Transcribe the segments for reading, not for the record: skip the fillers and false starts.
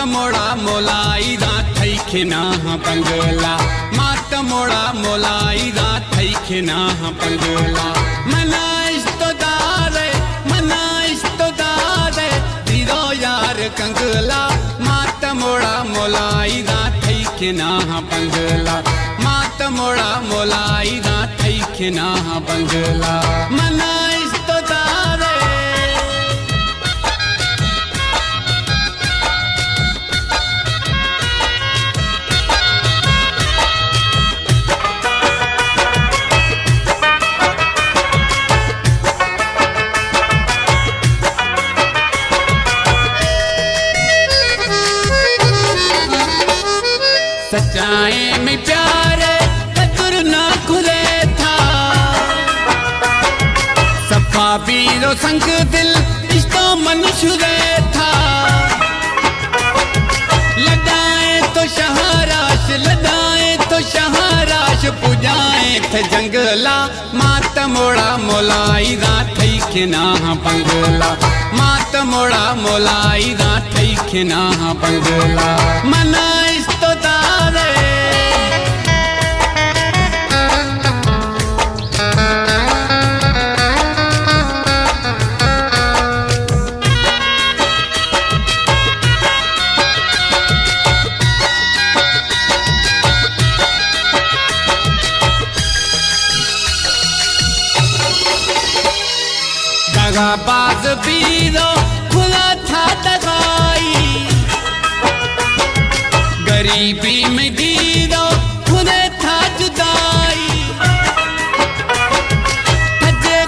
मोड़ा मोलाई दा थई खिना बंगला मात मोड़ा मोलाई दा थई खिना बंगला मनाइश तो दारे दीदो यार कंगला मात मोड़ा मोलाई दा थई खिना बंगला मात मोड़ा मोलाई दा थई खिना बंगला मनाइश तो दारे सच्चाई में प्यार कदर ना खुले था सफा बीरो संग दिल इश्को मंशूरे था लदाए तो शहराश पुजाए थे जंगला मात मोड़ा मोलाई दा थई खिना बंगला मात मोड़ा मोलाई दा थई खिना बंगला मनाइश तो दारे बाज बीरो खुला था दगाई गरीबी में दीदो खुले था जुदाई हजे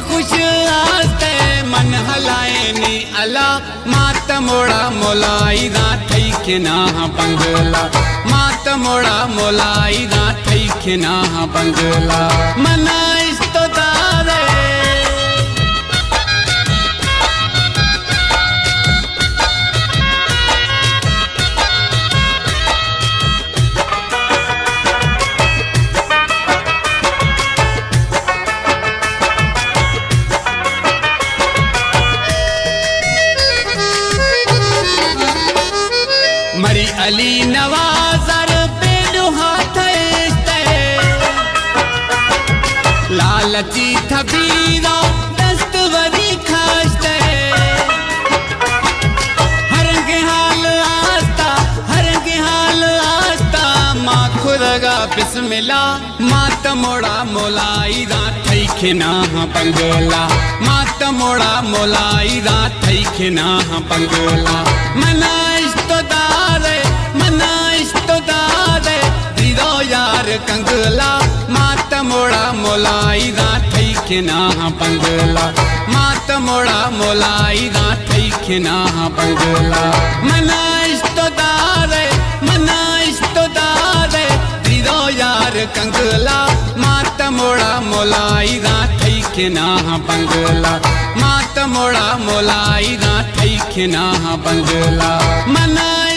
खुश आस्ते मन हलाए नी अला मात मोड़ा मोलाई दा थई खिना बंगला मात मोड़ा मोलाई दा थई खिना बंगला मनाइश तो दारे मरी अली नवाजर पेलू हाथ लालची थबीरो दस्तवरी खास्ते हर के हाल आस्ता माँ खुदगा बिस्मिल्लाह मात मोड़ा मोलाई दा थई खिना बंगला मात मोड़ा मोलाई दा थई खिना बंगला मनाइश तो दारे दीदो यार कंगला मात मोड़ा मोलाई दा थई खिना बंगला मात मोड़ा मोलाई दा थई खिना बंगला मनाइश तो दारे दीदो यार कंगला मात मोड़ा मोलाई दा थई खिना बंगला मात मोड़ा मोलाई दा थई खिना बंगला मनाइश